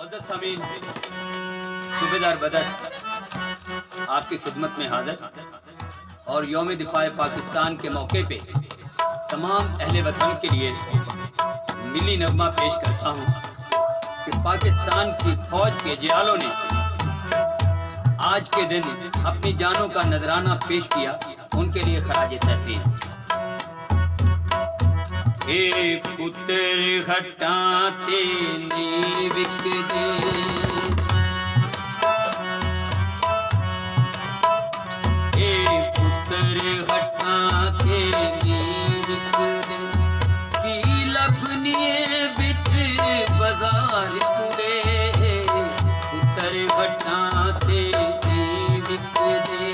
मुअज़्ज़ज़ सामीन, सूबेदार बदर आपकी खिदमत में हाजिर और यौम दिफाए पाकिस्तान के मौके पे तमाम अहले वतन के लिए मिली नगमा पेश करता हूँ कि पाकिस्तान की फौज के जियालों ने आज के दिन अपनी जानों का नजराना पेश किया, उनके लिए खराज तहसीन। ए पुत्र खटाते नी विक दे, ए पुत्र खटाते नी विक दे, की लभनिए बिच बाजार कुड़े, पुत्र खटाते नी विक दे।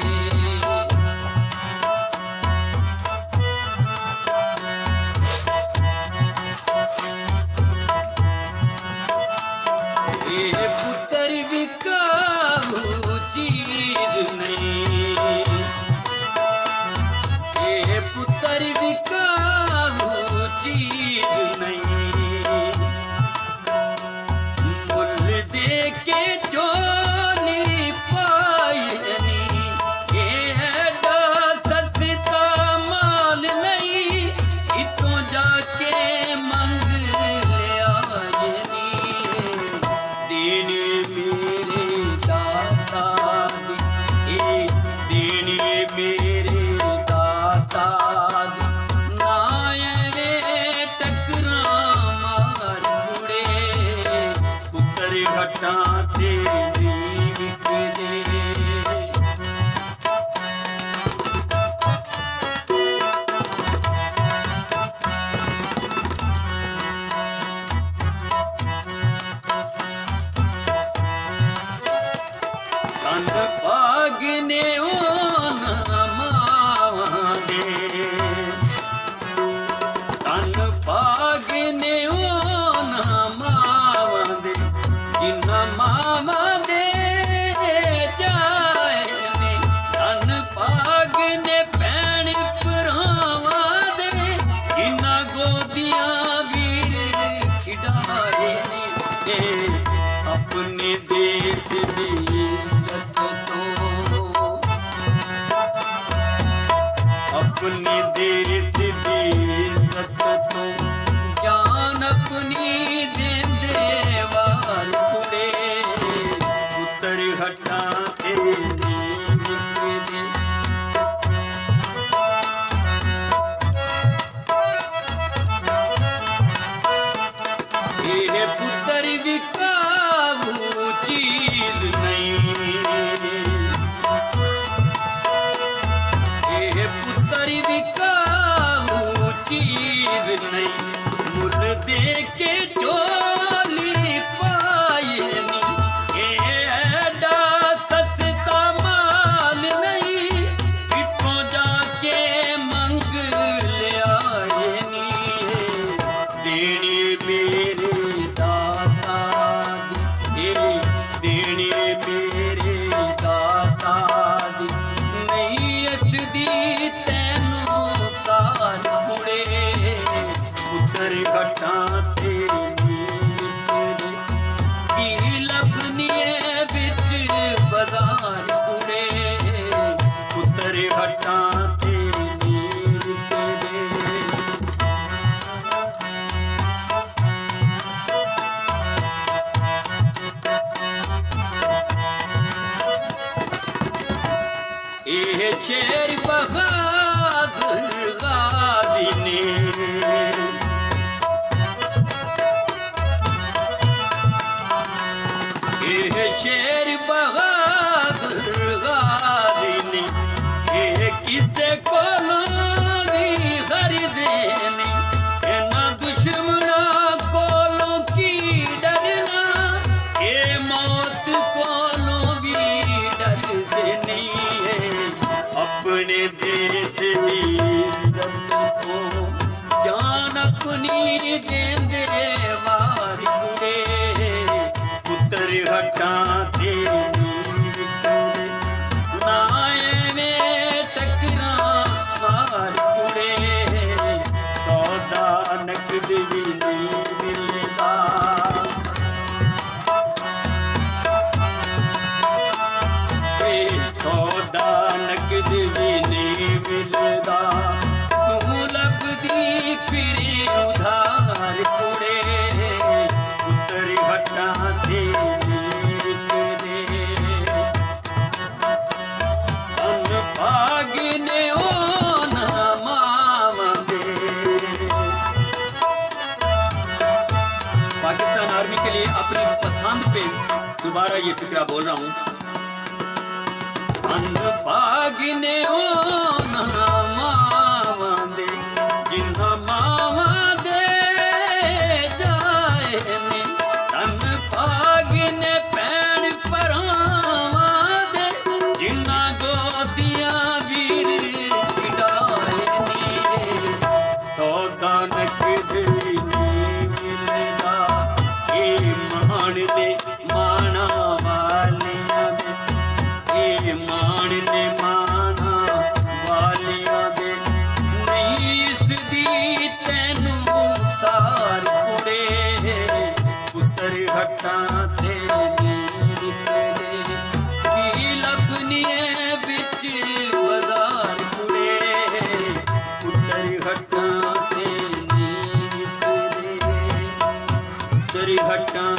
पुत्र बिकाऊ चीज नहीं, ये पुत्र बिकाऊ चीज नहीं, मुल दे के चोली पायनी, ये एडा सस्ता माल नहीं, इतों जाके मंग ले आयनी। देने मेरे दाता दी, देने मेरे दाता दी, नायरे टकरा मार मुड़े, पुत्र घटाते नी विक दे। तन पागने मावा दे, तन पागने मावा दे, जिन्ना मावा दे जाए ने, तन पागने भैन भरावा दे, जिन्ना गोदियां वीर खिडारे ने, अपने देश दी अपने देश दी इज्जत तो जान अपनी देंदे वाल कुड़े, पुत्र हटाते नी विक दे। ये पुत्र बिकाऊ चीज नहीं, पुत्र बिकाऊ चीज नहीं, मुल दे के चोली पायनी, ये एडा सस्ता माल नहीं, इतों जाके मंग ले आयनी। देने मेरे दाता दी, देने मेरे दाता दी, नहीं असदी तैनू सार मुड़े, पुत्र घटाते नी विक दे, की लभनिए बिच बाजार कुड़े, पुत्र घटाते नी विक दे। ये शेर बहादुर गाजी ने, ये शेर बहादुर गाजी ने, ये किसे कोलों भी खरीदेने, ये ना दुश्मना कोलों की डरना, ये मौत कोलों भी डरते नहीं है, अपने देश की इज्जत को जान अपनी देंदे वार कुड़े, पुत्र हटाते नी विक दे, नायरे टकरा मार कुड़े, सौदा नकद भी नहीं मिलता, अपनी पसंद पे दोबारा ये फिक्रा बोल रहा हूँ। भागिने ओ मावा दे जिन्हा मावा दे जाए ने, तन भागिने पैण परावा दे जिन्हा गोदिया वीर चिड़ाए नी। सौदा नकदरी नी मिलदा ए मान ने माना वालियां दे, ए मान ने माना वालियां दे। नहीं इसदी तैनू सार कुड़े पुत्तर हट्टां ते निकले, की लभनिए बिच बाजार कुड़े पुत्तर हट्टां ते निकले, पुत्तर हट्टां